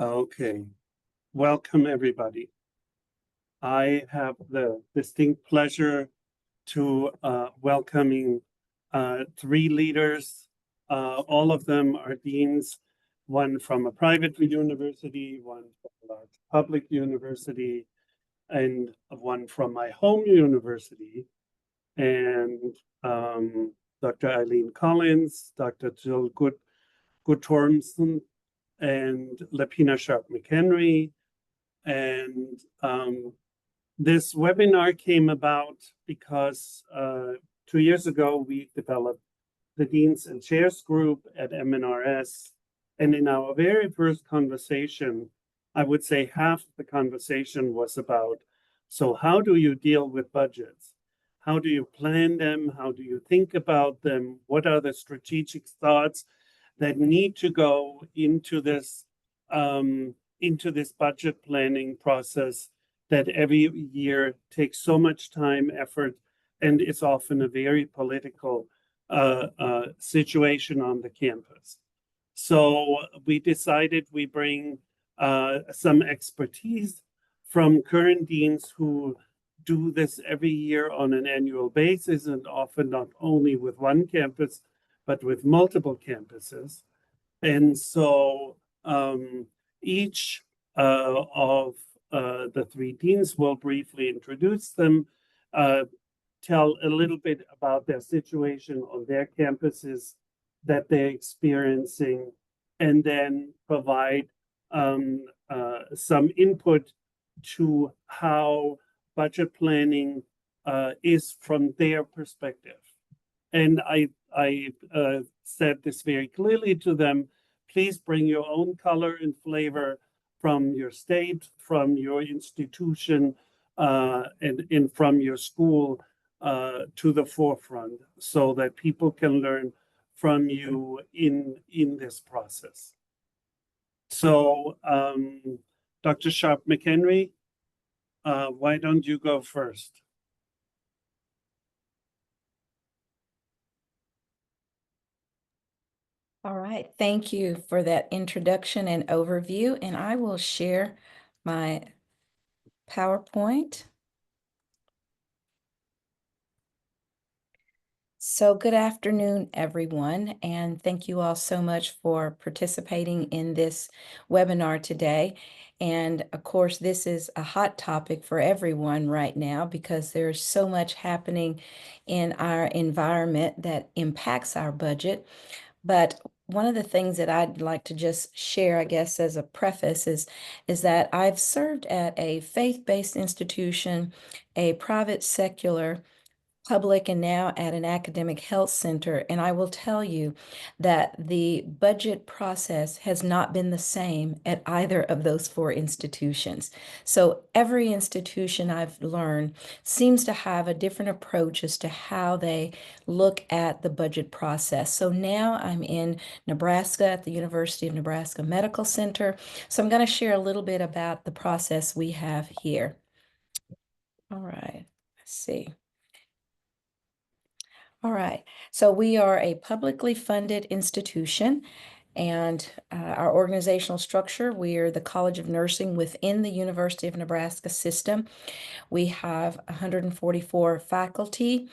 Okay, welcome everybody. I have the distinct pleasure to welcoming three leaders. All of them are deans, one from a private university, one from a large public university, and one from my home university. And Dr. Eileen Collins, Dr. Jill Guttormson, and Lapina Sharp McHenry. And this webinar came about because 2 years ago we developed the Deans and Chairs group at MNRS. And in our very first conversation, I would say half the conversation was about, so how do you deal with budgets? How do you plan them? How do you think about them? What are the strategic thoughts that need to go into this budget planning process that every year takes so much time, effort, and it's often a very political situation on the campus. So we decided we bring some expertise from current deans who do this every year on an annual basis, and often not only with one campus, but with multiple campuses. And so each of the three deans will briefly introduce them, tell a little bit about their situation on their campuses that they're experiencing, and then provide some input to how budget planning is from their perspective. And I said this very clearly to them, please bring your own color and flavor from your state, from your institution, and from your school to the forefront so that people can learn from you in this process. So Dr. Sharp McHenry, why don't you go first? All right, thank you for that introduction and overview, and I will share my PowerPoint. So good afternoon, everyone, and thank you all so much for participating in this webinar today. And of course, this is a hot topic for everyone right now because there's so much happening in our environment that impacts our budget. But one of the things that I'd like to just share, I guess, as a preface is that I've served at a faith-based institution, a private secular, public, and now at an academic health center. And I will tell you that the budget process has not been the same at either of those four institutions. So every institution I've learned seems to have a different approach as to how they look at the budget process. So now I'm in Nebraska at the University of Nebraska Medical Center. So I'm going to share a little bit about the process we have here. All right, let's see. All right, so we are a publicly funded institution, and our organizational structure, we are the College of Nursing within the University of Nebraska system. We have 144 faculty,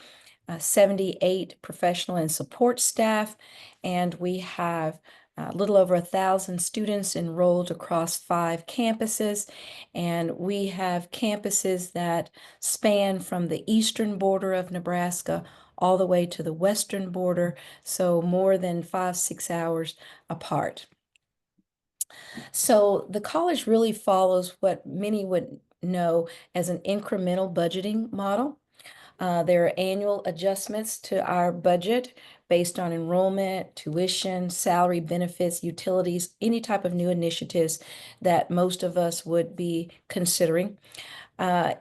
78 professional and support staff, and we have a little over 1,000 students enrolled across 5 campuses, and we have campuses that span from the eastern border of Nebraska all the way to the western border, so more than 5-6 hours apart. So the college really follows what many would know as an incremental budgeting model. There are annual adjustments to our budget based on enrollment, tuition, salary, benefits, utilities, any type of new initiatives that most of us would be considering.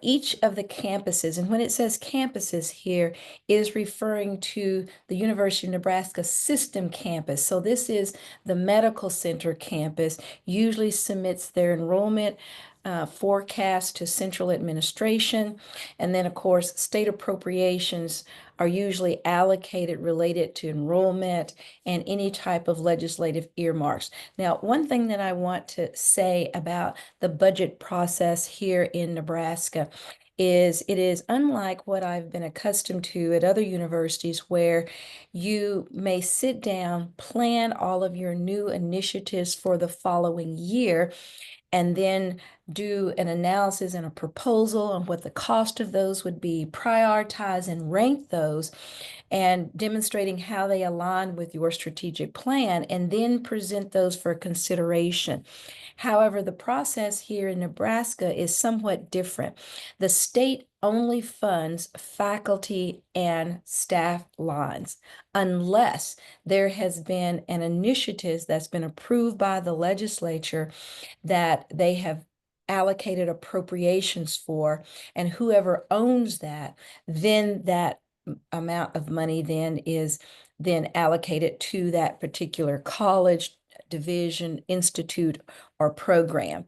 Each of the campuses, and when it says campuses here, is referring to the University of Nebraska System campus. So this is the medical center campus, usually submits their enrollment forecast to central administration. And then, of course, state appropriations are usually allocated related to enrollment and any type of legislative earmarks. Now, one thing that I want to say about the budget process here in Nebraska is it is unlike what I've been accustomed to at other universities where you may sit down, plan all of your new initiatives for the following year, and then do an analysis and a proposal on what the cost of those would be, prioritize and rank those, and demonstrating how they align with your strategic plan, and then present those for consideration. However, the process here in Nebraska is somewhat different. The state only funds faculty and staff lines unless there has been an initiative that's been approved by the legislature that they have allocated appropriations for, and whoever owns that, then that amount of money then is then allocated to that particular college, division, institute, or program.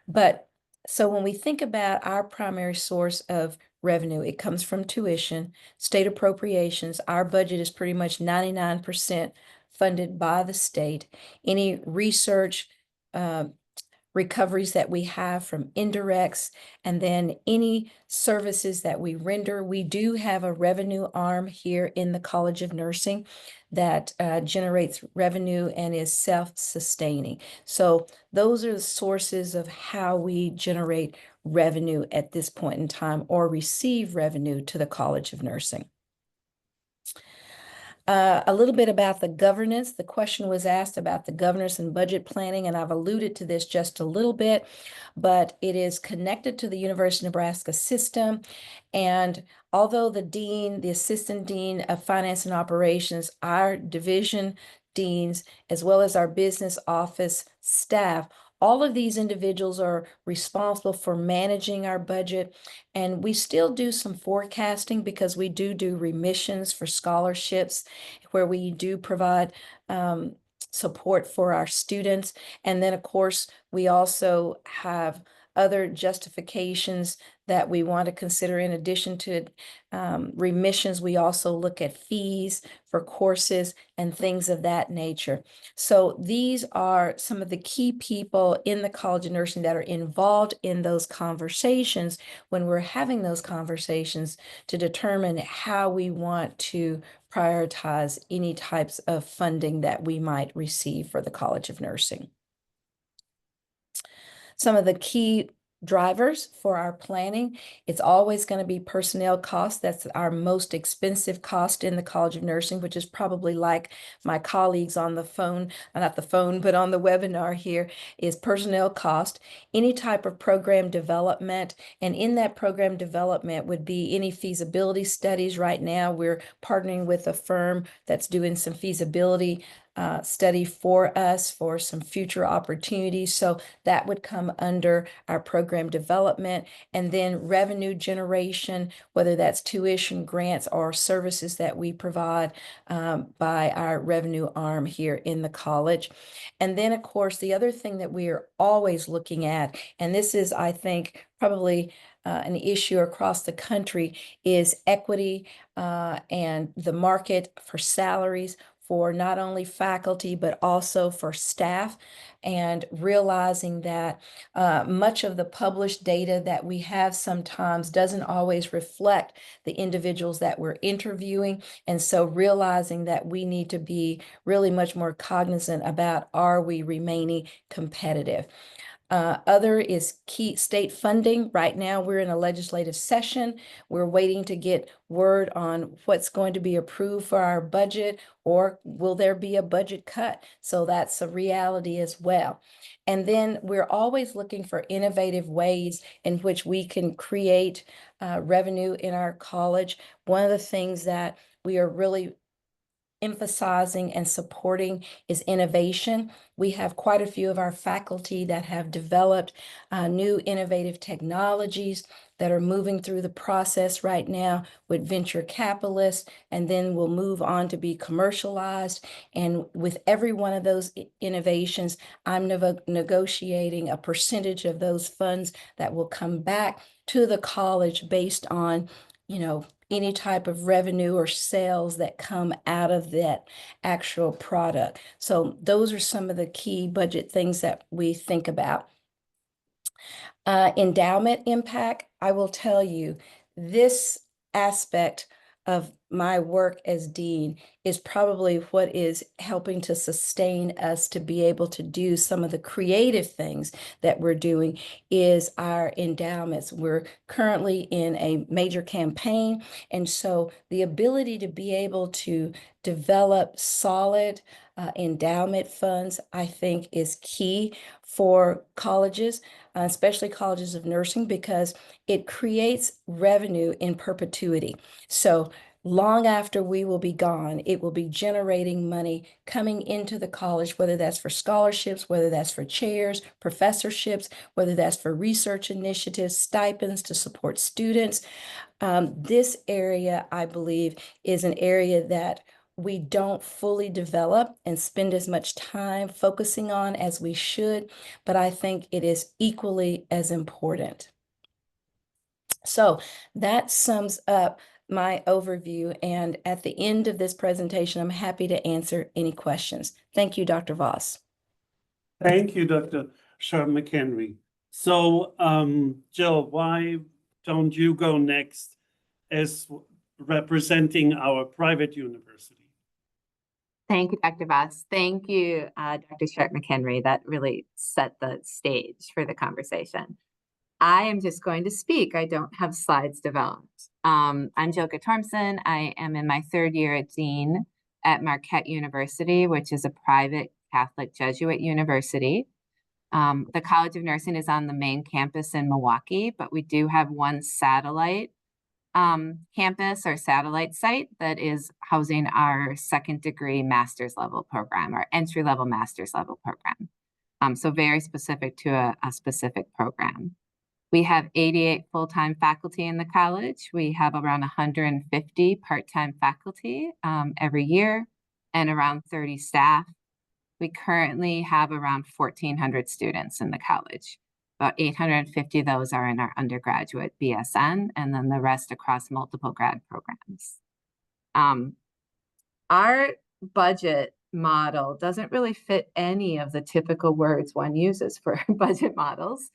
But so when we think about our primary source of revenue, it comes from tuition, state appropriations. Our budget is pretty much 99% funded by the state. Any research, recoveries that we have from indirects, and then any services that we render. We do have a revenue arm here in the College of Nursing that generates revenue and is self-sustaining. So those are the sources of how we generate revenue at this point in time, or receive revenue to the College of Nursing. A little bit about the governance. The question was asked about the governance and budget planning, and I've alluded to this just a little bit, but it is connected to the University of Nebraska system. And although the dean, the assistant dean of finance and operations, our division deans, as well as our business office staff, all of these individuals are responsible for managing our budget, and we still do some forecasting because we do remissions for scholarships where we do provide support for our students. And then, of course, we also have other justifications that we want to consider. In addition to remissions, we also look at fees for courses and things of that nature. So these are some of the key people in the College of Nursing that are involved in those conversations when we're having those conversations to determine how we want to prioritize any types of funding that we might receive for the College of Nursing. Some of the key drivers for our planning, it's always going to be personnel costs. That's our most expensive cost in the College of Nursing, which is probably like my colleagues on the phone, not the phone, but on the webinar here, is personnel cost. Any type of program development, and in that program development would be any feasibility studies. Right now, we're partnering with a firm that's doing some feasibility study for us for some future opportunities. So that would come under our program development. And then revenue generation, whether that's tuition, grants, or services that we provide by our revenue arm here in the college. And then, of course, the other thing that we are always looking at, and this is, I think, probably an issue across the country, is equity and the market for salaries for not only faculty, but also for staff, and realizing that much of the published data that we have sometimes doesn't always reflect the individuals that we're interviewing. And so realizing that we need to be really much more cognizant about, are we remaining competitive? Other is key state funding. Right now, we're in a legislative session. We're waiting to get word on what's going to be approved for our budget, or will there be a budget cut? So that's a reality as well. And then we're always looking for innovative ways in which we can create revenue in our college. One of the things that we are really emphasizing and supporting is innovation. We have quite a few of our faculty that have developed new innovative technologies that are moving through the process right now with venture capitalists, and then will move on to be commercialized. And with every one of those innovations, I'm negotiating a percentage of those funds that will come back to the college based on, any type of revenue or sales that come out of that actual product. So those are some of the key budget things that we think about. Endowment impact, I will tell you, this aspect of my work as dean is probably what is helping to sustain us to be able to do some of the creative things that we're doing is our endowments. We're currently in a major campaign, and so the ability to be able to develop solid endowment funds, I think, is key for colleges, especially colleges of nursing, because it creates revenue in perpetuity. So long after we will be gone, it will be generating money coming into the college, whether that's for scholarships, whether that's for chairs, professorships, whether that's for research initiatives, stipends to support students. This area, I believe, is an area that we don't fully develop and spend as much time focusing on as we should, but I think it is equally as important. So that sums up my overview, and at the end of this presentation, I'm happy to answer any questions. Thank you, Dr. Voss. Thank you, Dr. Sharp-McHenry. So, Jill, why don't you go next as representing our private university? Thank you, Dr. Voss. Thank you, Dr. Sharp-McHenry. That really set the stage for the conversation. I am just going to speak. I don't have slides developed. I'm Jill Guttormson. I am in my third year at Dean at Marquette University, which is a private Catholic Jesuit university. The College of Nursing is on the main campus in Milwaukee, but we do have one satellite campus or satellite site that is housing our second degree master's level program, our entry level master's level program. So very specific to a specific program. We have 88 full-time faculty in the college. We have around 150 part-time faculty every year and around 30 staff. We currently have around 1,400 students in the college. About 850 of those are in our undergraduate BSN, and then the rest across multiple grad programs. Our budget model doesn't really fit any of the typical words one uses for budget models.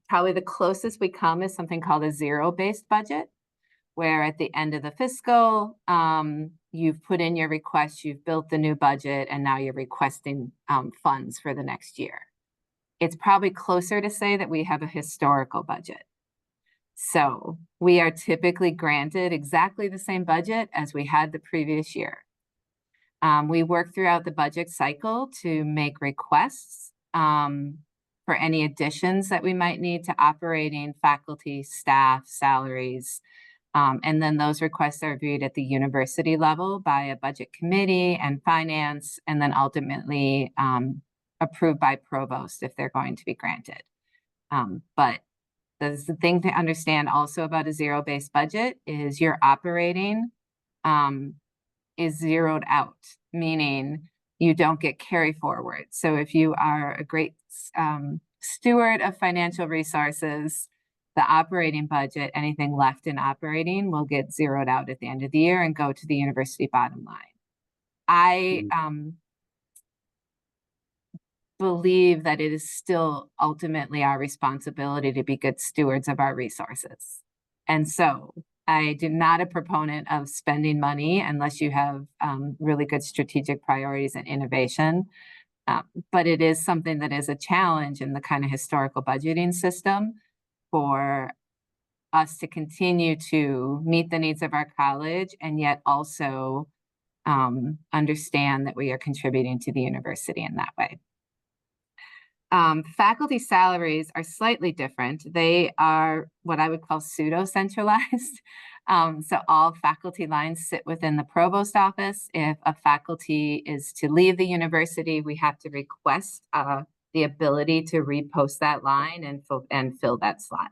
Probably the closest we come is something called a zero-based budget, where at the end of the fiscal, you've put in your request, you've built the new budget, and now you're requesting funds for the next year. It's probably closer to say that we have a historical budget. So we are typically granted exactly the same budget as we had the previous year. We work throughout the budget cycle to make requests for any additions that we might need to operating, faculty, staff, salaries. And then those requests are reviewed at the university level by a budget committee and finance, and then ultimately approved by provost if they're going to be granted. But the thing to understand also about a zero-based budget is your operating is zeroed out, meaning you don't get carry forward. So if you are a great steward of financial resources, the operating budget, anything left in operating will get zeroed out at the end of the year and go to the university bottom line. I believe that it is still ultimately our responsibility to be good stewards of our resources. And so I am not a proponent of spending money unless you have really good strategic priorities and innovation. But it is something that is a challenge in the kind of historical budgeting system for us to continue to meet the needs of our college and yet also understand that we are contributing to the university in that way. Faculty salaries are slightly different. They are what I would call pseudo-centralized. So all faculty lines sit within the provost office. If a faculty is to leave the university, we have to request the ability to repost that line and fill that slot.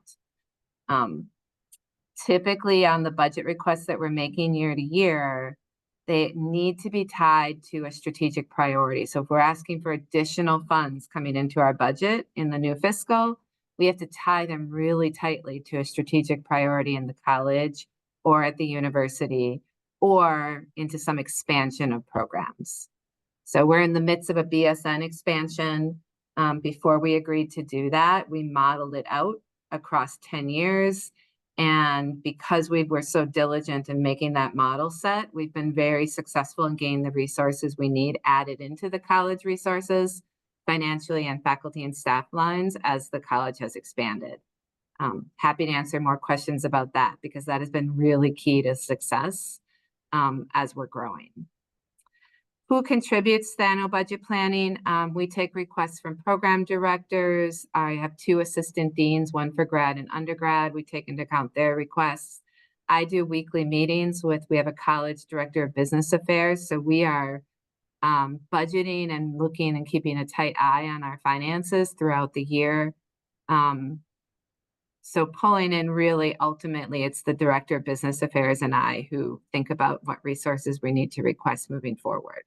Typically on the budget requests that we're making year to year, they need to be tied to a strategic priority. So if we're asking for additional funds coming into our budget in the new fiscal, we have to tie them really tightly to a strategic priority in the college or at the university or into some expansion of programs. So we're in the midst of a BSN expansion. Before we agreed to do that, we modeled it out across 10 years. And because we were so diligent in making that model set, we've been very successful in getting the resources we need added into the college resources, financially and faculty and staff lines as the college has expanded. Happy to answer more questions about that because that has been really key to success as we're growing. Who contributes to the annual budget planning? We take requests from program directors. I have 2 assistant deans, one for grad and undergrad. We take into account their requests. I do weekly meetings we have a college director of business affairs. So we are budgeting and looking and keeping a tight eye on our finances throughout the year. So pulling in really, ultimately, it's the director of business affairs and I who think about what resources we need to request moving forward.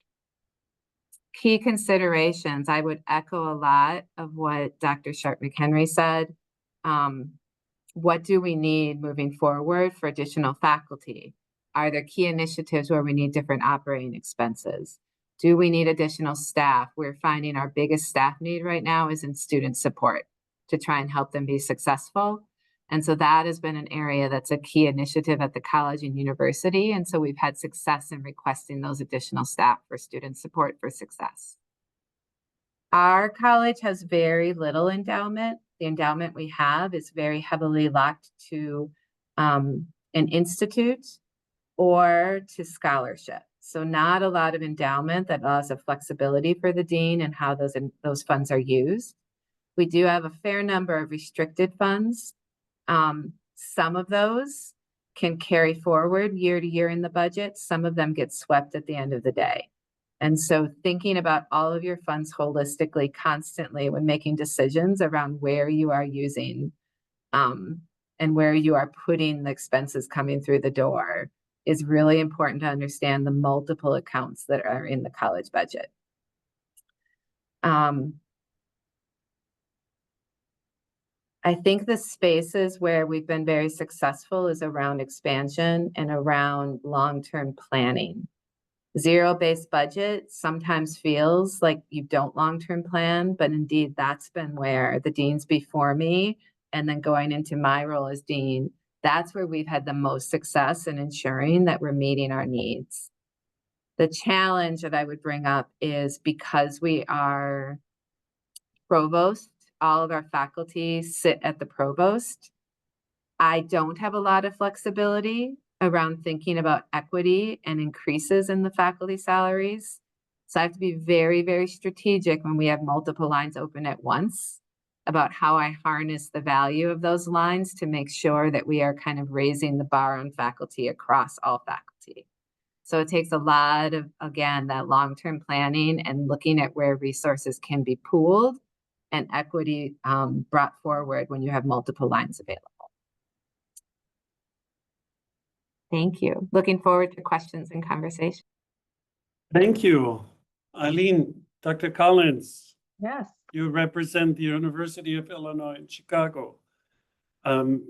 Key considerations, I would echo a lot of what Dr. Sharp-McHenry said. What do we need moving forward for additional faculty? Are there key initiatives where we need different operating expenses? Do we need additional staff? We're finding our biggest staff need right now is in student support to try and help them be successful. And so that has been an area that's a key initiative at the college and university. And so we've had success in requesting those additional staff for student support for success. Our college has very little endowment. The endowment we have is very heavily locked to an institute or to scholarship. So not a lot of endowment that allows a flexibility for the dean and how those funds are used. We do have a fair number of restricted funds. Some of those can carry forward year to year in the budget. Some of them get swept at the end of the day. And so thinking about all of your funds holistically, constantly when making decisions around where you are using and where you are putting the expenses coming through the door is really important to understand the multiple accounts that are in the college budget. I think the spaces where we've been very successful is around expansion and around long-term planning. Zero-based budget sometimes feels like you don't long-term plan, but indeed that's been where the deans before me and then going into my role as dean, that's where we've had the most success in ensuring that we're meeting our needs. The challenge that I would bring up is because we are provost, all of our faculty sit at the provost. I don't have a lot of flexibility around thinking about equity and increases in the faculty salaries. So I have to be very, very strategic when we have multiple lines open at once about how I harness the value of those lines to make sure that we are kind of raising the bar on faculty across all faculty. So it takes a lot of, again, that long-term planning and looking at where resources can be pooled and equity brought forward when you have multiple lines available. Thank you. Looking forward to questions and conversation. Thank you. Eileen, Dr. Collins. Yes. You represent the University of Illinois in Chicago,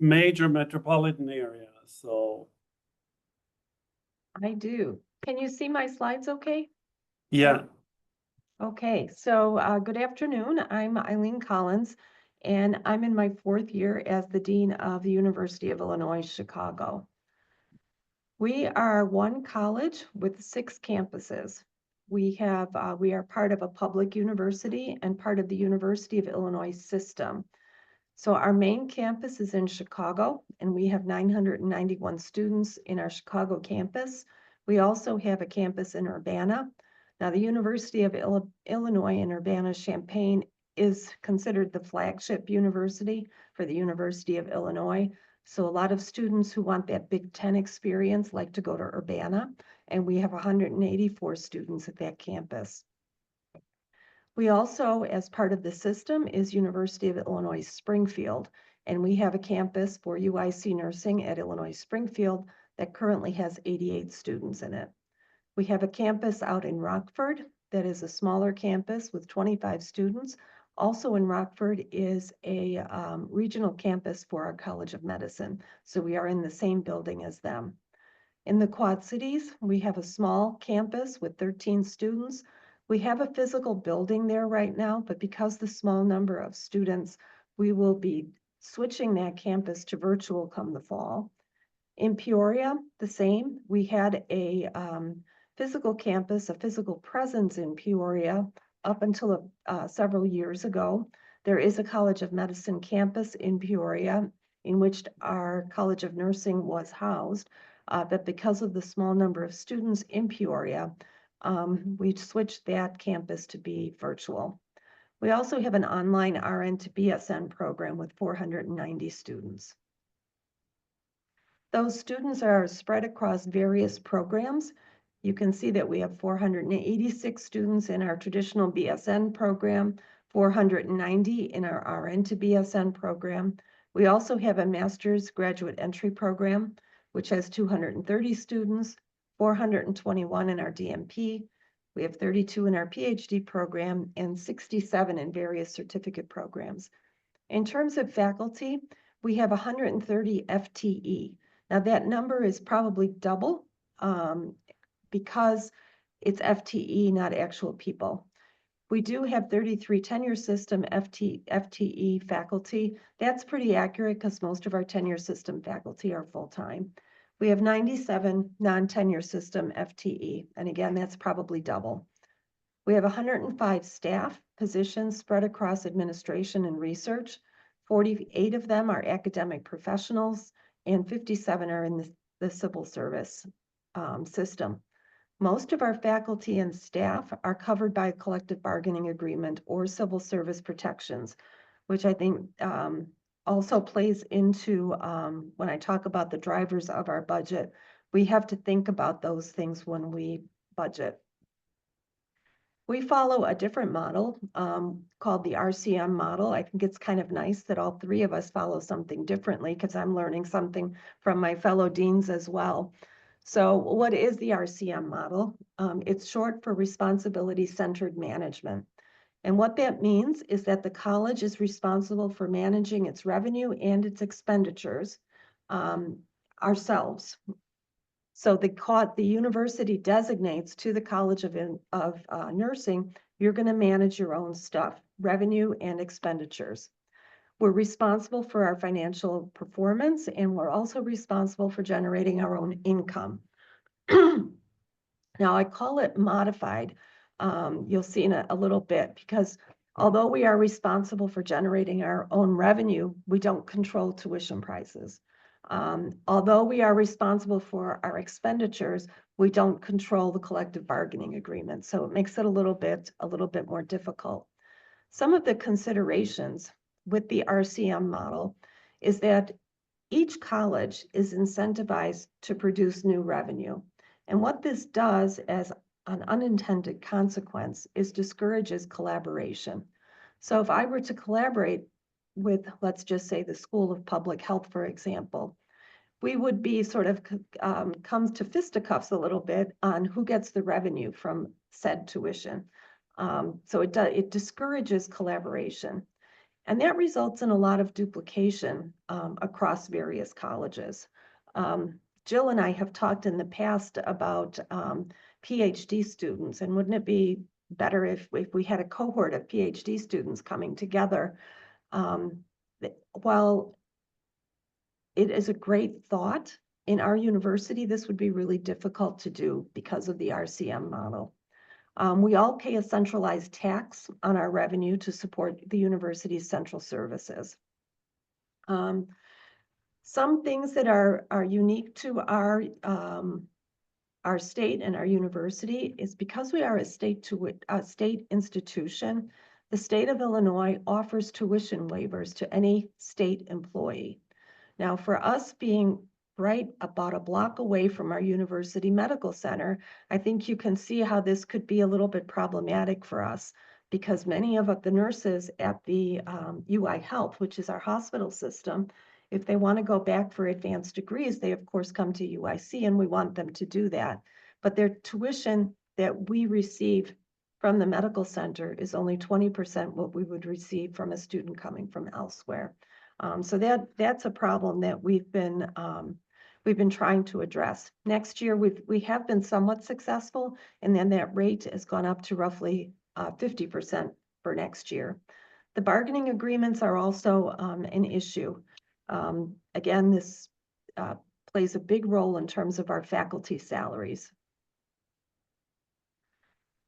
major metropolitan area. So I do. Can you see my slides okay? yeah. Okay, so good afternoon. I'm Eileen Collins, and I'm in my 4th year as the Dean of the University of Illinois, Chicago. We are one college with 6 campuses. We are part of a public university and part of the University of Illinois system. So our main campus is in Chicago, and we have 991 students in our Chicago campus. We also have a campus in Urbana. Now, the University of Illinois in Urbana-Champaign is considered the flagship university for the University of Illinois. So a lot of students who want that Big Ten experience like to go to Urbana, and we have 184 students at that campus. We also, as part of the system, is University of Illinois Springfield, and we have a campus for UIC nursing at Illinois Springfield that currently has 88 students in it. We have a campus out in Rockford that is a smaller campus with 25 students. Also in Rockford is a regional campus for our College of Medicine, so we are in the same building as them. In the Quad Cities, we have a small campus with 13 students. We have a physical building there right now, but because the small number of students, we will be switching that campus to virtual come the fall. In Peoria, the same. We had a physical campus, a physical presence in Peoria up until several years ago. There is a College of Medicine campus in Peoria in which our College of Nursing was housed. But because of the small number of students in Peoria, we switched that campus to be virtual. We also have an online RN to BSN program with 490 students. Those students are spread across various programs. You can see that we have 486 students in our traditional BSN program, 490 in our RN to BSN program. We also have a master's graduate entry program, which has 230 students, 421 in our DMP. We have 32 in our PhD program and 67 in various certificate programs. In terms of faculty, we have 130 FTE. Now that number is probably double because it's FTE, not actual people. We do have 33 tenure system FTE faculty. That's pretty accurate because most of our tenure system faculty are full-time. We have 97 non-tenure system FTE, and again, that's probably double. We have 105 staff positions spread across administration and research. 48 of them are academic professionals, and 57 are in the civil service system. Most of our faculty and staff are covered by a collective bargaining agreement or civil service protections, which I think also plays into when I talk about the drivers of our budget. We have to think about those things when we budget. We follow a different model called the RCM model. I think it's kind of nice that all three of us follow something differently because I'm learning something from my fellow deans as well. So what is the RCM model? It's short for responsibility-centered management. And what that means is that the college is responsible for managing its revenue and its expenditures ourselves. So the university designates to the College of Nursing, you're going to manage your own stuff, revenue and expenditures. We're responsible for our financial performance, and we're also responsible for generating our own income. Now, I call it modified. You'll see in a little bit, because although we are responsible for generating our own revenue, we don't control tuition prices. Although we are responsible for our expenditures, we don't control the collective bargaining agreement. So it makes it a little bit more difficult. Some of the considerations with the RCM model is that each college is incentivized to produce new revenue. And what this does as an unintended consequence is discourages collaboration. So if I were to collaborate with, let's just say, the School of Public Health, for example, we would be sort of comes to fisticuffs a little bit on who gets the revenue from said tuition. So it discourages collaboration. And that results in a lot of duplication across various colleges. Jill and I have talked in the past about PhD students, and wouldn't it be better if we had a cohort of PhD students coming together? While it is a great thought, in our university, this would be really difficult to do because of the RCM model. We all pay a centralized tax on our revenue to support the university's central services. Some things that are unique to our state and our university is because we are a state institution, the state of Illinois offers tuition waivers to any state employee. Now, for us being right about a block away from our university medical center, I think you can see how this could be a little bit problematic for us, because many of the nurses at the UI Health, which is our hospital system, if they want to go back for advanced degrees, they of course come to UIC, and we want them to do that. But their tuition that we receive from the medical center is only 20% what we would receive from a student coming from elsewhere. So that's a problem that we've been trying to address. Next year, we have been somewhat successful, and then that rate has gone up to roughly 50% for next year. The bargaining agreements are also an issue. Again, this plays a big role in terms of our faculty salaries.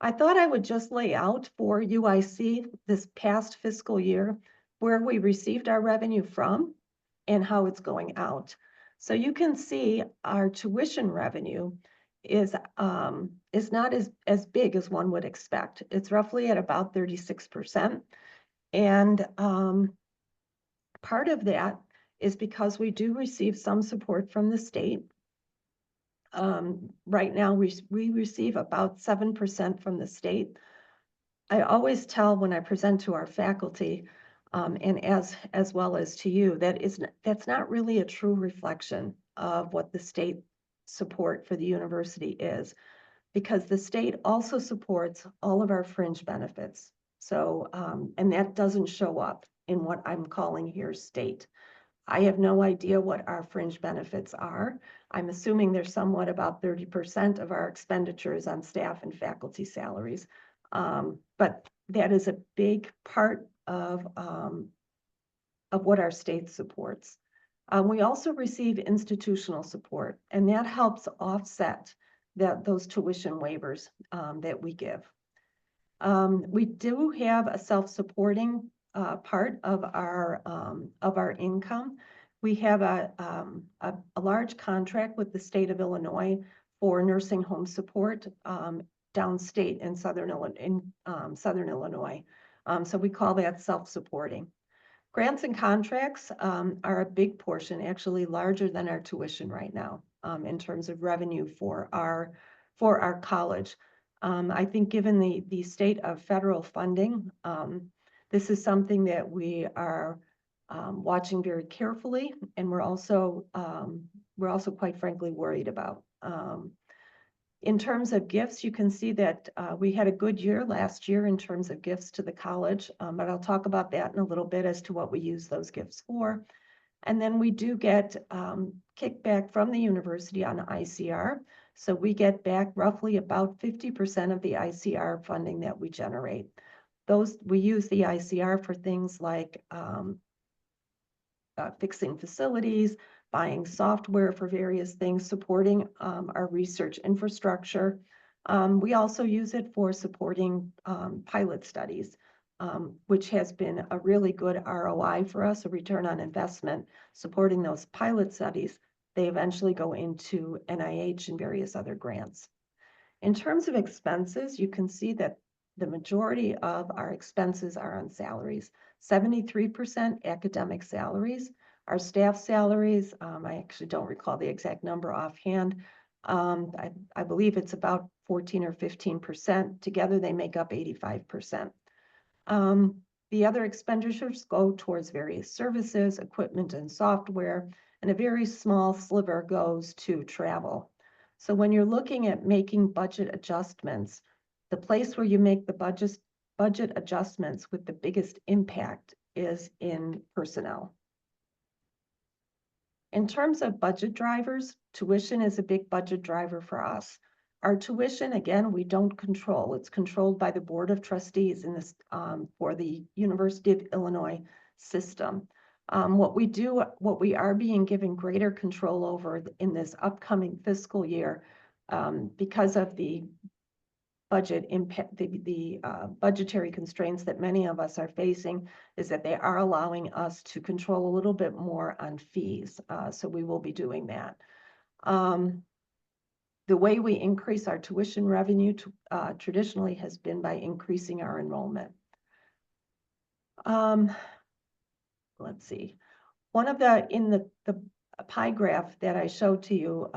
I thought I would just lay out for UIC this past fiscal year where we received our revenue from and how it's going out. So you can see our tuition revenue is not as big as one would expect. It's roughly at about 36%. And part of that is because we do receive some support from the state. Right now, we receive about 7% from the state. I always tell when I present to our faculty, and as well as to you, that's not really a true reflection of what the state support for the university is, because the state also supports all of our fringe benefits. So, and that doesn't show up in what I'm calling here state. I have no idea what our fringe benefits are. I'm assuming they're somewhat about 30% of our expenditures on staff and faculty salaries. But that is a big part of what our state supports. We also receive institutional support, and that helps offset those tuition waivers that we give. We do have a self-supporting part of our income. We have a large contract with the state of Illinois for nursing home support downstate in southern Illinois. So we call that self-supporting. Grants and contracts are a big portion, actually larger than our tuition right now, in terms of revenue for our college. I think given the state of federal funding, this is something that we are watching very carefully, and we're also quite frankly worried about. In terms of gifts, you can see that we had a good year last year in terms of gifts to the college, but I'll talk about that in a little bit as to what we use those gifts for. And then we do get kickback from the university on ICR. So we get back roughly about 50% of the ICR funding that we generate. We use the ICR for things like fixing facilities, buying software for various things, supporting our research infrastructure. We also use it for supporting pilot studies, which has been a really good ROI for us, a return on investment. Supporting those pilot studies, they eventually go into NIH and various other grants. In terms of expenses, you can see that the majority of our expenses are on salaries. 73% academic salaries. Our staff salaries, I actually don't recall the exact number offhand. I believe it's about 14 or 15%. Together, they make up 85%. The other expenditures go towards various services, equipment, and software, and a very small sliver goes to travel. So when you're looking at making budget adjustments, the place where you make the budget adjustments with the biggest impact is in personnel. In terms of budget drivers, tuition is a big budget driver for us. Our tuition, again, we don't control. It's controlled by the Board of Trustees in this for the University of Illinois system. What we are being given greater control over in this upcoming fiscal year because of the budget impact, the budgetary constraints that many of us are facing, is that they are allowing us to control a little bit more on fees. So we will be doing that. The way we increase our tuition revenue traditionally has been by increasing our enrollment. Let's see. One of in the pie graph that I showed to you,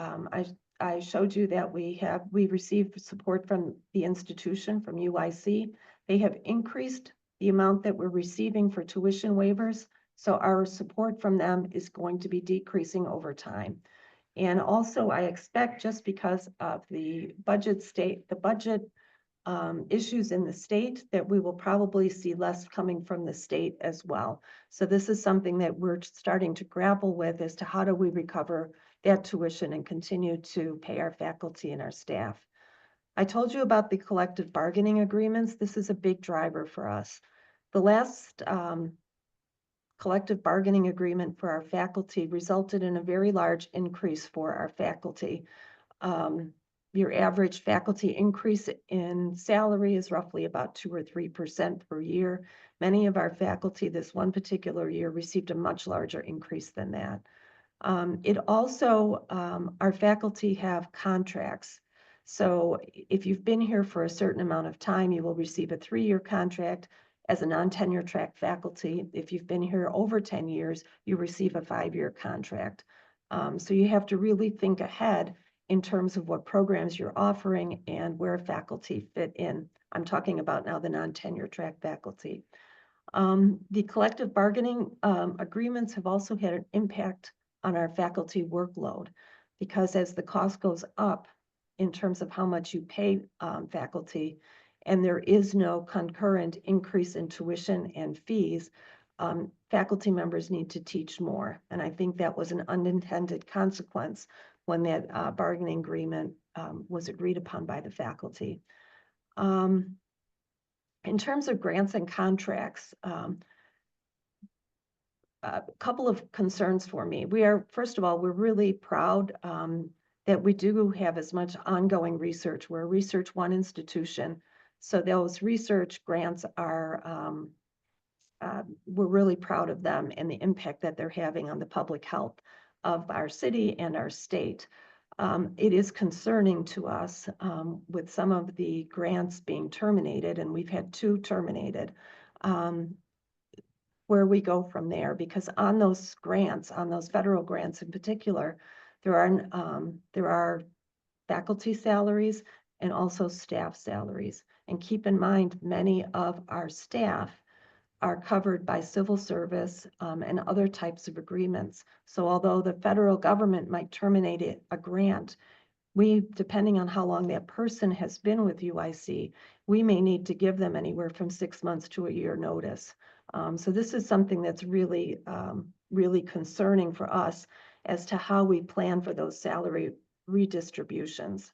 I showed you that we received support from the institution, from UIC. They have increased the amount that we're receiving for tuition waivers. So our support from them is going to be decreasing over time. And also I expect, just because of the budget issues in the state, that we will probably see less coming from the state as well. So this is something that we're starting to grapple with, as to how do we recover that tuition and continue to pay our faculty and our staff. I told you about the collective bargaining agreements. This is a big driver for us. The last collective bargaining agreement for our faculty resulted in a very large increase for our faculty. Your average faculty increase in salary is roughly about 2 or 3% per year. Many of our faculty this one particular year received a much larger increase than that. It also, our faculty have contracts. So if you've been here for a certain amount of time, you will receive a 3-year contract as a non-tenure track faculty. If you've been here over 10 years, you receive a 5-year contract. So you have to really think ahead in terms of what programs you're offering and where faculty fit in. I'm talking about now the non-tenure track faculty. The collective bargaining agreements have also had an impact on our faculty workload, because as the cost goes up in terms of how much you pay faculty, and there is no concurrent increase in tuition and fees, faculty members need to teach more. And I think that was an unintended consequence when that bargaining agreement was agreed upon by the faculty. In terms of grants and contracts, a couple of concerns for me. First of all, we're really proud that we do have as much ongoing research. We're a Research One institution, so those research grants are, we're really proud of them and the impact that they're having on the public health of our city and our state. It is concerning to us with some of the grants being terminated, and we've had 2 terminated, where we go from there, because on those grants, on those federal grants in particular, there are faculty salaries and also staff salaries. And keep in mind, many of our staff are covered by civil service and other types of agreements. So although the federal government might terminate a grant, depending on how long that person has been with UIC, we may need to give them anywhere from 6 months to a year notice. So this is something that's really, really concerning for us as to how we plan for those salary redistributions.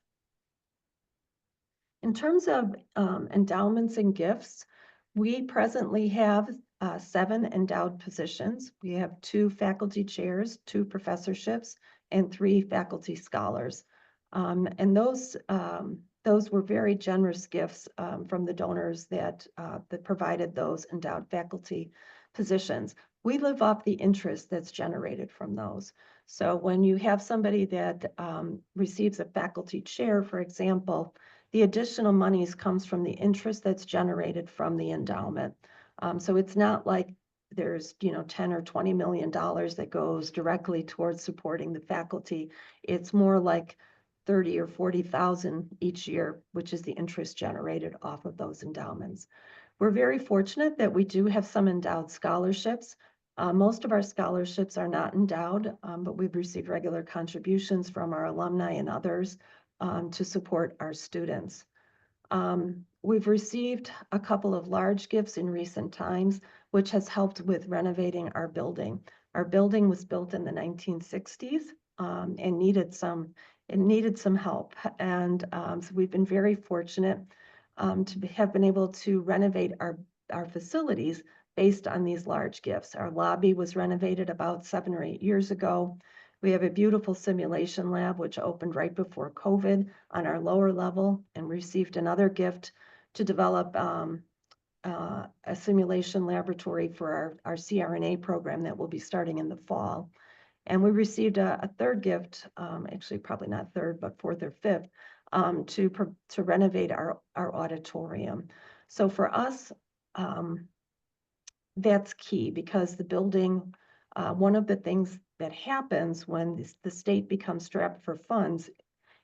In terms of endowments and gifts, we presently have 7 endowed positions. We have 2 faculty chairs, 2 professorships, and 3 faculty scholars. And those were very generous gifts from the donors that provided those endowed faculty positions. We live off the interest that's generated from those. So when you have somebody that receives a faculty chair, for example, the additional monies comes from the interest that's generated from the endowment. So it's not like there's, $10 or $20 million that goes directly towards supporting the faculty. It's more like 30 or 40,000 each year, which is the interest generated off of those endowments. We're very fortunate that we do have some endowed scholarships. Most of our scholarships are not endowed, but we've received regular contributions from our alumni and others to support our students. We've received a couple of large gifts in recent times, which has helped with renovating our building. Our building was built in the 1960s and needed some help. And so we've been very fortunate to have been able to renovate our facilities based on these large gifts. Our lobby was renovated about 7 or 8 years ago. We have a beautiful simulation lab, which opened right before COVID on our lower level, and received another gift to develop a simulation laboratory for our CRNA program that will be starting in the fall. And we received a 3rd gift, actually probably not 3rd, but 4th or 5th, to renovate our auditorium. So for us, that's key, because the building One of the things that happens when the state becomes strapped for funds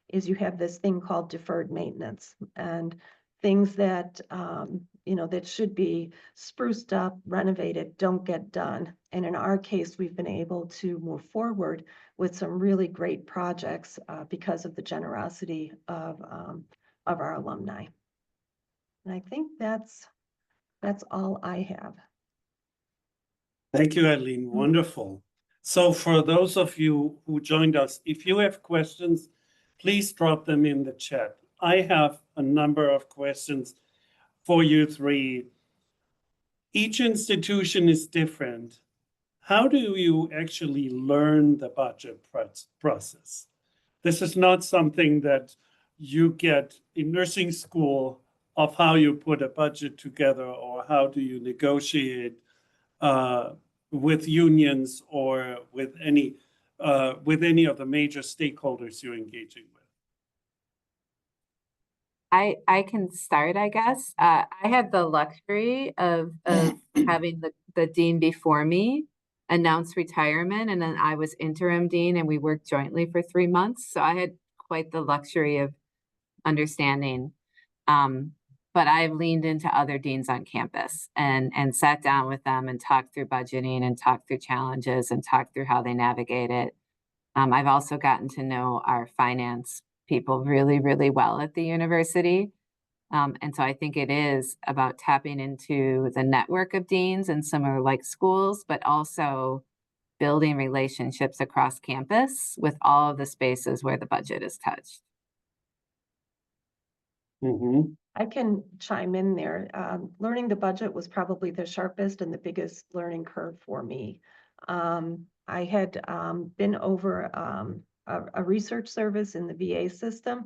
is you have this thing called deferred maintenance, and things that, that should be spruced up, renovated, don't get done. And in our case, we've been able to move forward with some really great projects because of the generosity of our alumni. And I think that's all I have. Thank you, Eileen. Wonderful. So for those of you who joined us, if you have questions, please drop them in the chat. I have a number of questions for you three. Each institution is different. How do you actually learn the budget process? This is not something that you get in nursing school of how you put a budget together or how do you negotiate with unions or with any of the major stakeholders you're engaging with. I can start, I guess. I had the luxury of having the dean before me announce retirement, and then I was interim dean, and we worked jointly for 3 months. So I had quite the luxury of understanding. But I've leaned into other deans on campus and sat down with them and talked through budgeting and talked through challenges and talked through how they navigate it. I've also gotten to know our finance people really, really well at the university. And so I think it is about tapping into the network of deans and similar like schools, but also building relationships across campus with all of the spaces where the budget is touched. Mm-hmm. I can chime in there. Learning the budget was probably the sharpest and the biggest learning curve for me. I had been over a research service in the VA system,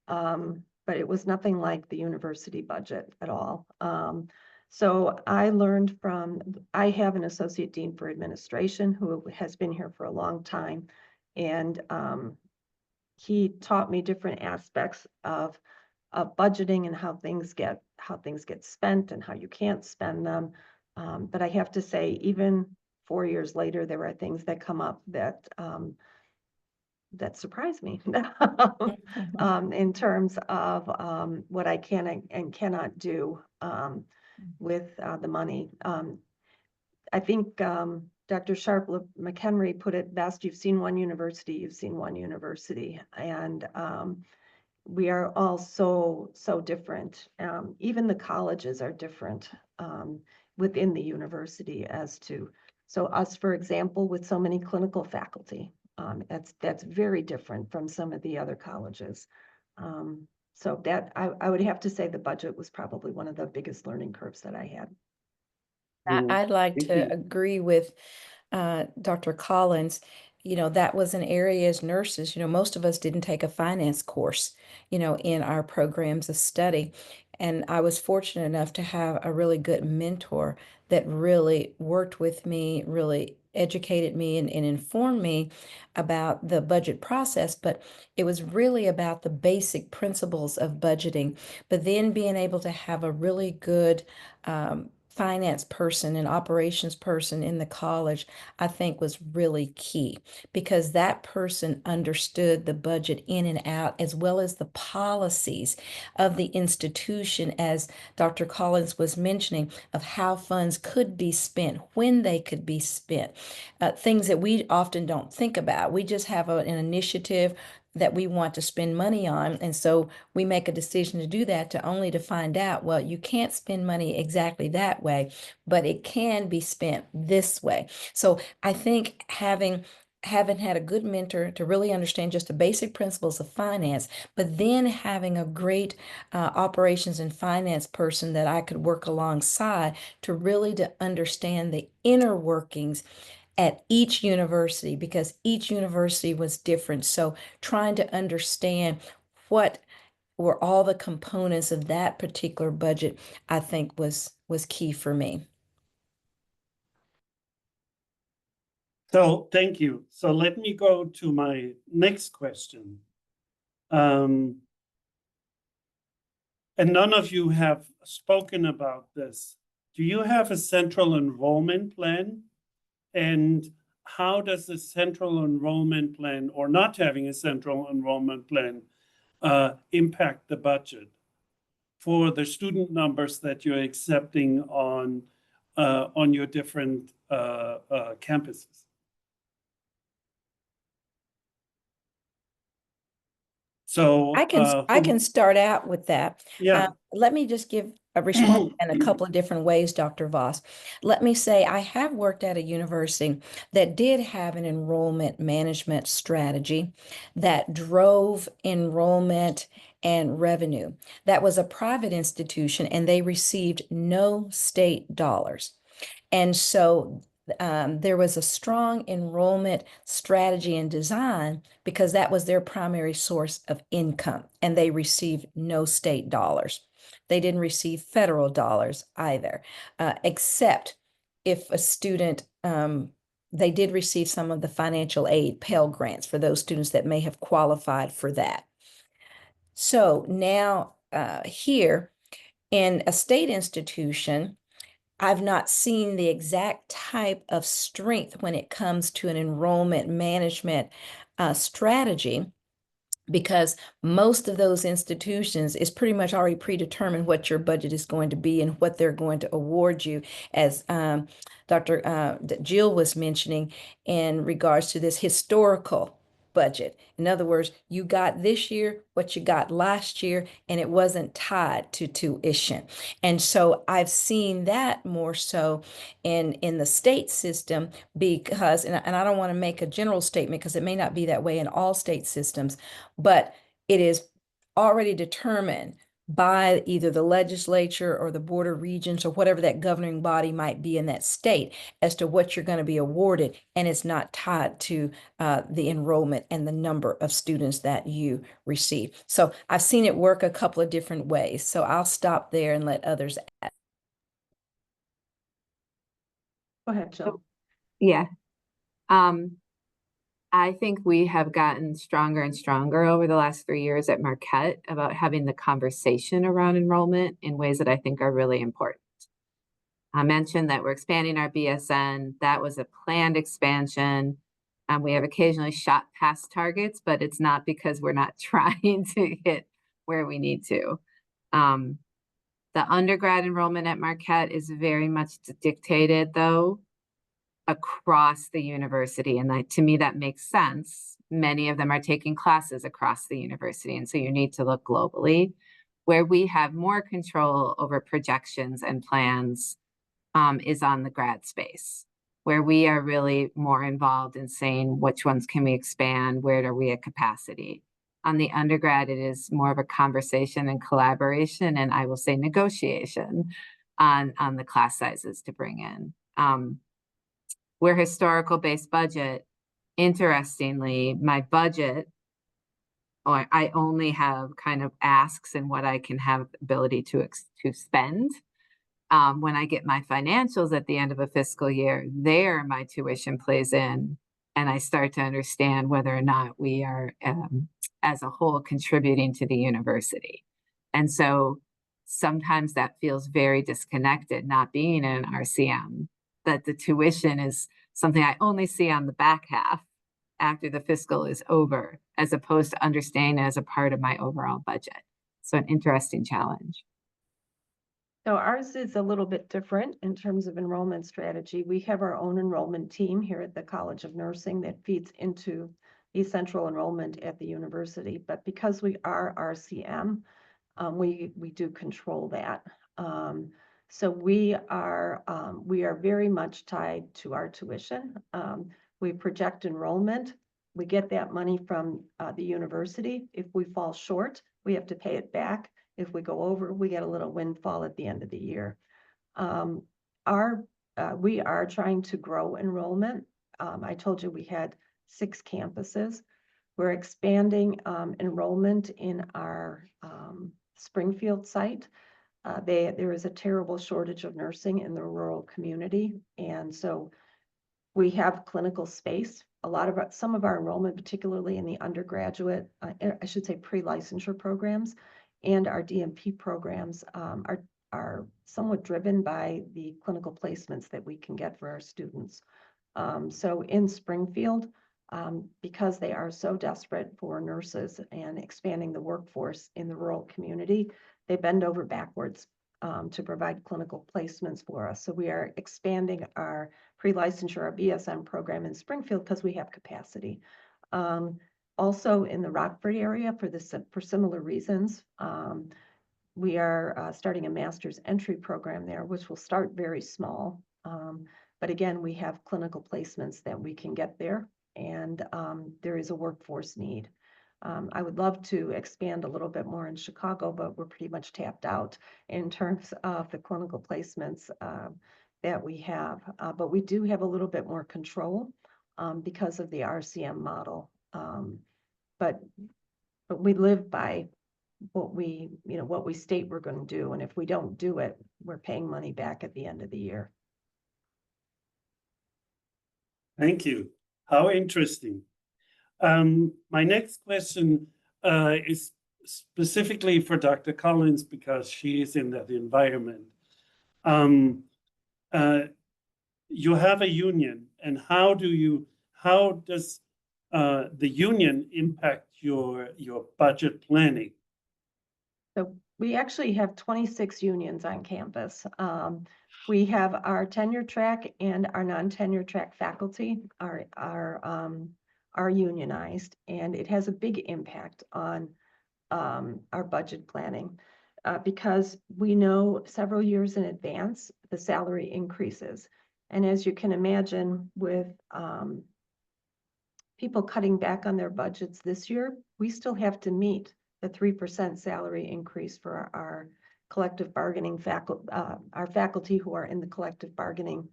but it was nothing like the university budget at all. So I learned I have an associate dean for administration who has been here for a long time, and he taught me different aspects of budgeting and how things get spent and how you can't spend them. But I have to say, even 4 years later, there are things that come up that surprise me in terms of what I can and cannot do with the money. I think Dr. Sharp McHenry put it best: you've seen one university, you've seen one university. And we are all so different. Even the colleges are different within the university as to, so us, for example, with so many clinical faculty, that's very different from some of the other colleges. So that I would have to say the budget was probably one of the biggest learning curves that I had. I'd like Thank to you. agree with Dr. Collins. That was an area as nurses, most of us didn't take a finance course, in our programs of study. And I was fortunate enough to have a really good mentor that really worked with me, really educated me and informed me about the budget process. But it was really about the basic principles of budgeting, but then being able to have a really good finance person and operations person in the college, I think was really key, because that person understood the budget in and out, as well as the policies of the institution, as Dr. Collins was mentioning, of how funds could be spent, when they could be spent, things that we often don't think about. We just have an initiative that we want to spend money on. And so we make a decision to do that, only to find out, well, you can't spend money exactly that way, but it can be spent this way. So I think having had a good mentor to really understand just the basic principles of finance, but then having a great operations and finance person that I could work alongside to really to understand the inner workings at each university, because each university was different. So trying to understand what were all the components of that particular budget, I think was key for me. So thank you. So let me go to my next question. And none of you have spoken about this. Do you have a central enrollment plan? And how does the central enrollment plan, or not having a central enrollment plan, impact the budget for the student numbers that you're accepting on your different campuses? So I can start out with that. Yeah. Let me just give a response in a couple of different ways, Dr. Voss. Let me say I have worked at a university that did have an enrollment management strategy that drove enrollment and revenue. That was a private institution and they received no state dollars. And so there was a strong enrollment strategy and design because that was their primary source of income, and they received no state dollars. They didn't receive federal dollars either, except if a student, they did receive some of the financial aid Pell Grants for those students that may have qualified for that. So now here in a state institution, I've not seen the exact type of strength when it comes to an enrollment management strategy, because most of those institutions is pretty much already predetermined what your budget is going to be and what they're going to award you, as Dr. Jill was mentioning in regards to this historical budget. In other words, you got this year what you got last year, and it wasn't tied to tuition. And so I've seen that more so in the state system because, and I don't want to make a general statement because it may not be that way in all state systems, but it is already determined by either the legislature or the board of regents or whatever that governing body might be in that state as to what you're going to be awarded, and it's not tied to the enrollment and the number of students that you receive. So I've seen it work a couple of different ways. So I'll stop there and let others add. Go ahead, Jill. Yeah. I think we have gotten stronger and stronger over the last 3 years at Marquette about having the conversation around enrollment in ways that I think are really important. I mentioned that we're expanding our BSN. That was a planned expansion. We have occasionally shot past targets, but it's not because we're not trying to hit where we need to. The undergrad enrollment at Marquette is very much dictated, though, across the university. And to me, that makes sense. Many of them are taking classes across the university. And so you need to look globally. Where we have more control over projections and plans is on the grad space, where we are really more involved in saying which ones can we expand, where are we at capacity. On the undergrad, it is more of a conversation and collaboration, and I will say negotiation on the class sizes to bring in. We're historical-based budget. Interestingly, my budget, I only have kind of asks and what I can have ability to spend. When I get my financials at the end of a fiscal year, there my tuition plays in, and I start to understand whether or not we are, as a whole, contributing to the university. And so sometimes that feels very disconnected, not being in an RCM, that the tuition is something I only see on the back half after the fiscal is over, as opposed to understanding it as a part of my overall budget. So an interesting challenge. So ours is a little bit different in terms of enrollment strategy. We have our own enrollment team here at the College of Nursing that feeds into the central enrollment at the university. But because we are RCM, we do control that. So we are very much tied to our tuition. We project enrollment. We get that money from the university. If we fall short, we have to pay it back. If we go over, we get a little windfall at the end of the year. We are trying to grow enrollment. I told you we had 6 campuses. We're expanding enrollment in our Springfield site. There is a terrible shortage of nursing in the rural community, and so we have clinical space. Some of our enrollment, particularly in the undergraduate, I should say pre-licensure programs, and our DMP programs are somewhat driven by the clinical placements that we can get for our students. So in Springfield, because they are so desperate for nurses and expanding the workforce in the rural community, they bend over backwards to provide clinical placements for us. So we are expanding our pre-licensure, our BSN program in Springfield because we have capacity. Also in the Rockford area for similar reasons, we are starting a master's entry program there, which will start very small. But again, we have clinical placements that we can get there, and there is a workforce need. I would love to expand a little bit more in Chicago, but we're pretty much tapped out in terms of the clinical placements that we have. But we do have a little bit more control because of the RCM model. But we live by what we state we're going to do. And if we don't do it, we're paying money back at the end of the year. Thank you. How interesting. My next question is specifically for Dr. Collins because she is in that environment. You have a union, and how does the union impact your budget planning? So we actually have 26 unions on campus. We have our tenure track and our non-tenure track faculty are unionized, and it has a big impact on our budget planning because we know several years in advance the salary increases. And as you can imagine, with people cutting back on their budgets this year, we still have to meet the 3% salary increase for our collective bargaining our faculty who are in the collective bargaining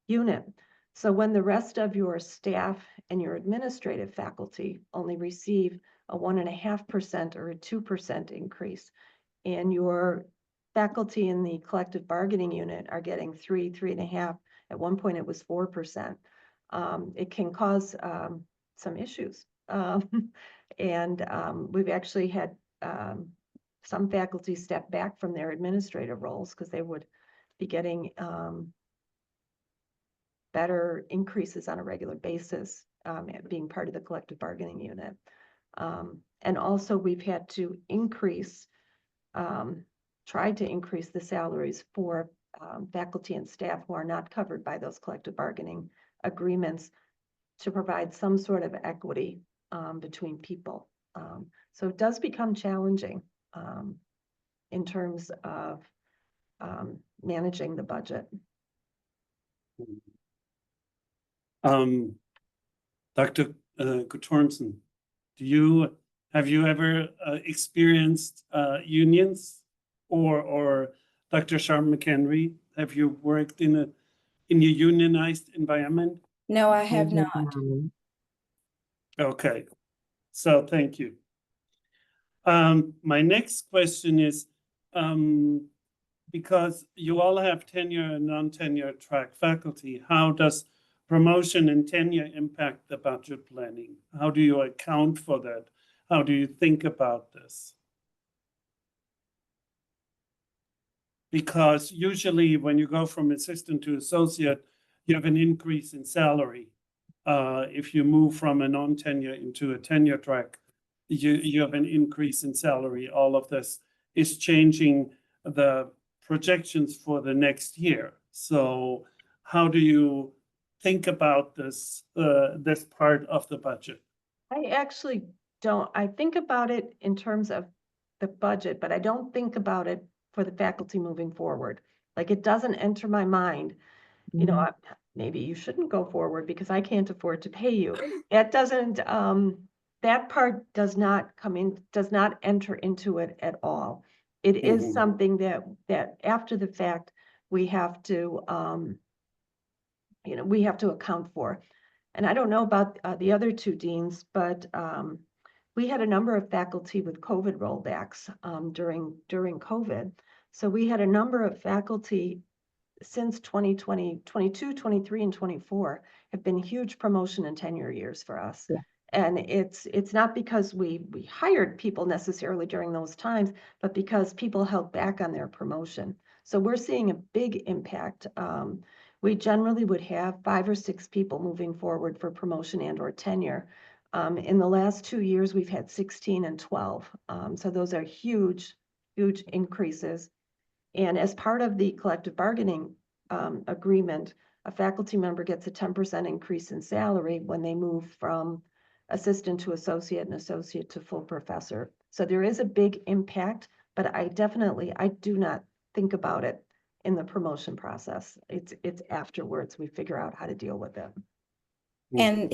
unit. So when the rest of your staff and your administrative faculty only receive a 1.5% or a 2% increase, and your faculty in the collective bargaining unit are getting 3.5, at one point it was 4%, it can cause some issues. And we've actually had some faculty step back from their administrative roles because they would be getting better increases on a regular basis being part of the collective bargaining unit. And also we've had to try to increase the salaries for faculty and staff who are not covered by those collective bargaining agreements to provide some sort of equity between people. So it does become challenging in terms of managing the budget. Dr. Guttormson, have you ever experienced unions, or Dr. Sharp McHenry, have you worked in a unionized environment? No, I have not. Okay, so thank you. My next question is, because you all have tenure and non-tenure track faculty, how does promotion and tenure impact the budget planning? How do you account for that? How do you think about this? Because usually when you go from assistant to associate, you have an increase in salary. If you move from a non-tenure into a tenure track, you have an increase in salary. All of this is changing the projections for the next year. So how do you think about this part of the budget? I actually don't. I think about it in terms of the budget, but I don't think about it for the faculty moving forward. Like, it doesn't enter my mind, you know, maybe you shouldn't go forward because I can't afford to pay you. That doesn't, that part does not enter into it at all. It is something that after the fact, we have to, we have to account for. And I don't know about the other two deans, but we had a number of faculty with COVID rollbacks during COVID. So we had a number of faculty since 2020, 22, 23, and 24 have been huge promotion and tenure years for us. Yeah. And it's not because we hired people necessarily during those times, but because people held back on their promotion. So we're seeing a big impact. we generally would have 5 or 6 people moving forward for promotion and or tenure. In the last 2 years, we've had 16 and 12. So those are huge, huge increases. And as part of the collective bargaining agreement, a faculty member gets a 10% increase in salary when they move from assistant to associate and associate to full professor. So there is a big impact, but I do not think about it in the promotion process. It's afterwards we figure out how to deal with it. And,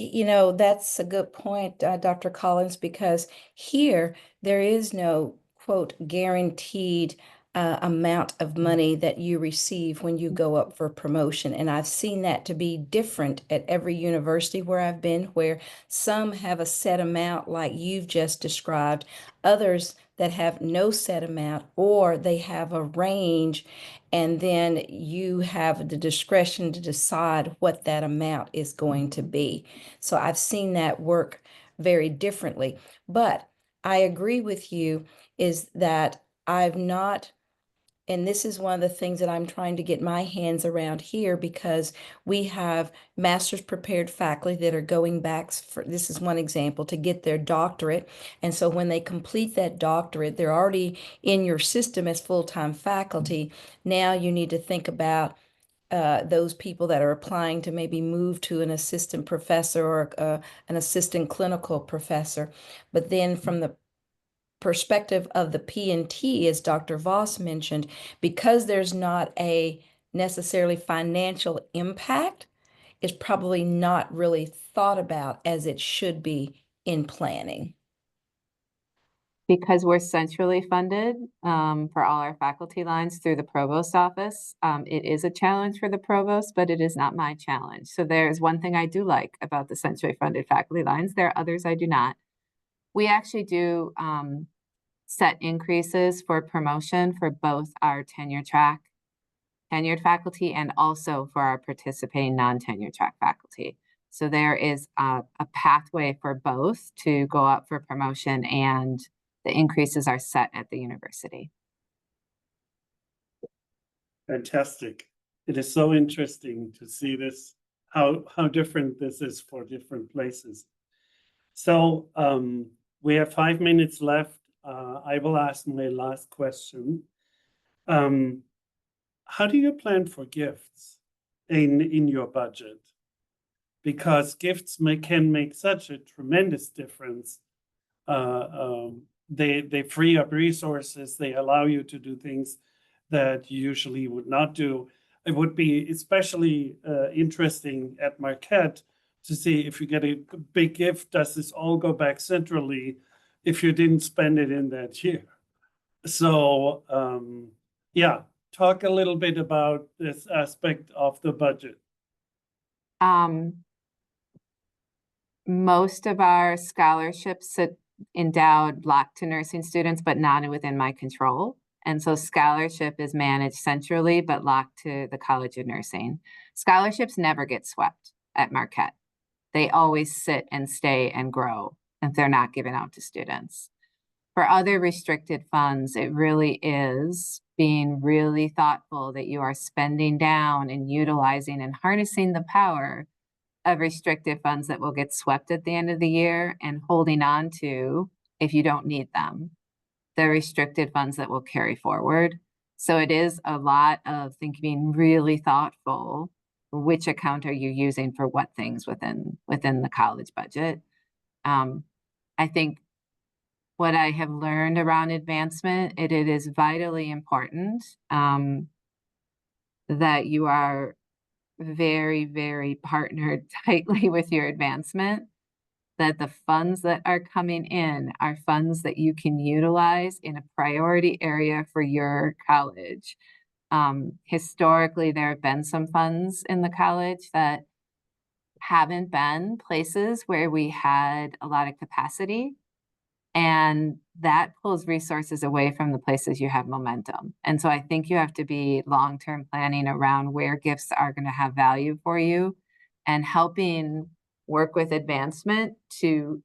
that's a good point, Dr. Collins, because here there is no, quote, guaranteed amount of money that you receive when you go up for promotion. And I've seen that to be different at every university where I've been, where some have a set amount like you've just described, others that have no set amount, or they have a range, and then you have the discretion to decide what that amount is going to be. So I've seen that work very differently. But I agree with you is that I've not, and this is one of the things that I'm trying to get my hands around here, because we have master's prepared faculty that are going back for, this is one example, to get their doctorate. And so when they complete that doctorate, they're already in your system as full-time faculty. Now you need to think about those people that are applying to maybe move to an assistant professor or an assistant clinical professor. But then from the perspective of the P&T, as Dr. Voss mentioned, because there's not a necessarily financial impact, it's probably not really thought about as it should be in planning. Because we're centrally funded for all our faculty lines through the provost office, it is a challenge for the provost, but it is not my challenge. So there's one thing I do like about the centrally funded faculty lines. There are others I do not. We actually do set increases for promotion for both our tenure track tenured faculty and also for our participating non-tenure track faculty. So there is a pathway for both to go up for promotion, and the increases are set at the university. Fantastic. It is so interesting to see this, how different this is for different places. So we have 5 minutes left. I will ask my last question. How do you plan for gifts in your budget? Because gifts can make such a tremendous difference. They free up resources. They allow you to do things that you usually would not do. It would be especially interesting at Marquette to see if you get a big gift, does this all go back centrally if you didn't spend it in that year? So yeah, talk a little bit about this aspect of the budget. Most of our scholarships endowed block to nursing students, but not within my control. And so scholarship is managed centrally, but locked to the College of Nursing. Scholarships never get swept at Marquette. They always sit and stay and grow if they're not given out to students. For other restricted funds, it really is being really thoughtful that you are spending down and utilizing and harnessing the power of restricted funds that will get swept at the end of the year, and holding on to, if you don't need them, the restricted funds that will carry forward. So it is a lot of being really thoughtful. Which account are you using for what things within the college budget? I think what I have learned around advancement, it is vitally important that you are very, very partnered tightly with your advancement, that the funds that are coming in are funds that you can utilize in a priority area for your college. Historically, there have been some funds in the college that haven't been places where we had a lot of capacity, and that pulls resources away from the places you have momentum. And so I think you have to be long-term planning around where gifts are going to have value for you, and helping work with advancement to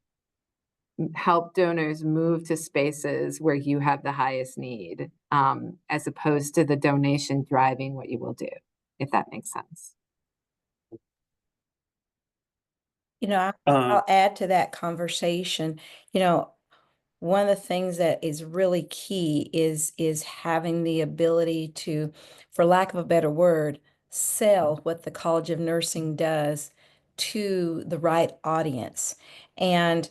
help donors move to spaces where you have the highest need, as opposed to the donation driving what you will do, if that makes sense. You know, Uh, I'll add to that conversation. You know, one of the things that is really key is having the ability to, for lack of a better word, sell what the College of Nursing does to the right audience. And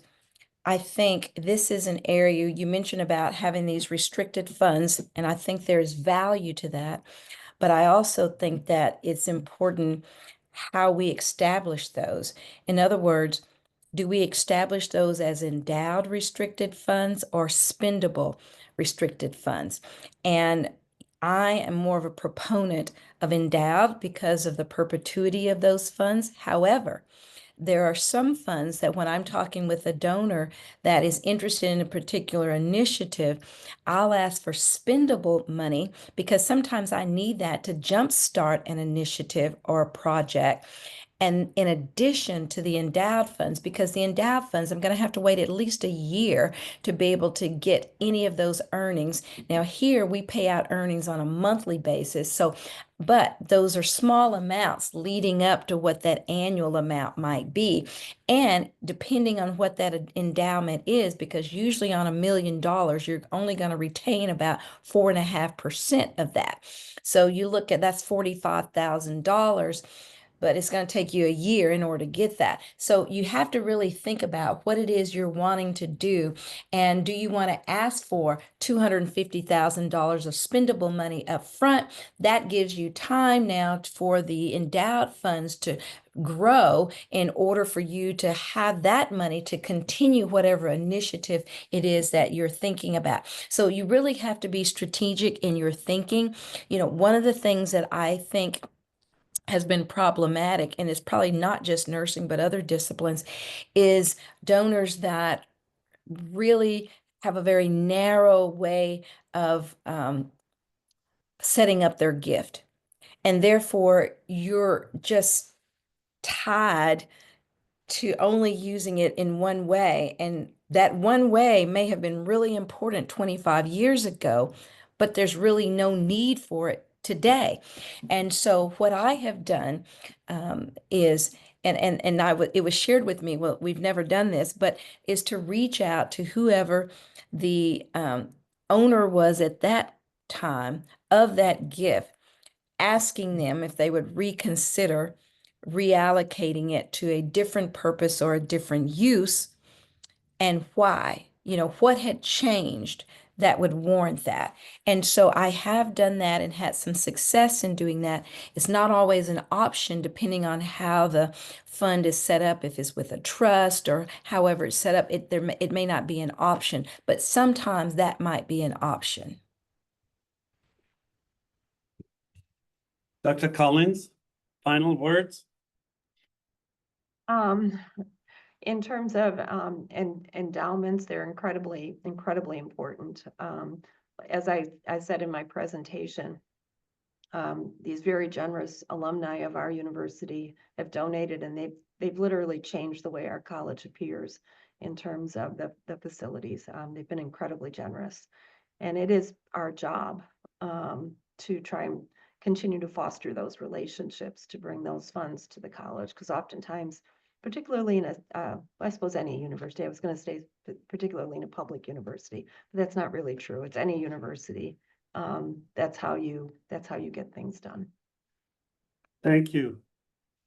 I think this is an area you mentioned about having these restricted funds, and I think there's value to that. But I also think that it's important how we establish those. In other words, do we establish those as endowed restricted funds or spendable restricted funds? And I am more of a proponent of endowed because of the perpetuity of those funds. However, there are some funds that when I'm talking with a donor that is interested in a particular initiative, I'll ask for spendable money because sometimes I need that to jumpstart an initiative or a project. And in addition to the endowed funds, because the endowed funds, I'm going to have to wait at least a year to be able to get any of those earnings. Now, here we pay out earnings on a monthly basis. So, but those are small amounts leading up to what that annual amount might be. And depending on what that endowment is, because usually on $1 million, you're only going to retain about 4.5% of that. So you look at that's $45,000, but it's going to take you a year in order to get that. So you have to really think about what it is you're wanting to do. And do you want to ask for $250,000 of spendable money up front? That gives you time now for the endowed funds to grow in order for you to have that money to continue whatever initiative it is that you're thinking about. So you really have to be strategic in your thinking. You know, one of the things that I think has been problematic, and it's probably not just nursing, but other disciplines, is donors that really have a very narrow way of setting up their gift. And therefore, you're just tied to only using it in one way. And that one way may have been really important 25 years ago, but there's really no need for it today. And so what I have done is, it was shared with me, well, we've never done this, but is to reach out to whoever the owner was at that time of that gift, asking them if they would reconsider reallocating it to a different purpose or a different use and why. You know, what had changed that would warrant that. And so I have done that and had some success in doing that. It's not always an option depending on how the fund is set up, if it's with a trust or however it's set up, it may not be an option, but sometimes that might be an option. Dr. Collins, final words? Um, in terms of endowments, they're incredibly important. As I said in my presentation, these very generous alumni of our university have donated, and they've literally changed the way our college appears in terms of the facilities. They've been incredibly generous, and it is our job to try and continue to foster those relationships, to bring those funds to the college, because oftentimes, particularly in I suppose any university, I was going to say particularly in a public university, but that's not really true. It's any university. That's how you get things done. Thank you.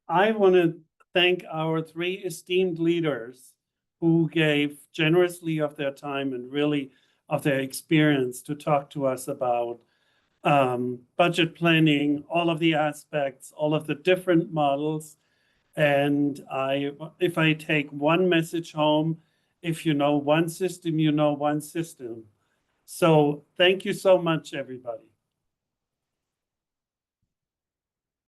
I want to thank our three esteemed leaders who gave generously of their time and really of their experience to talk to us about budget planning, all of the aspects, all of the different models. And if I take one message home, if you know one system, you know one system. So thank you so much, everybody.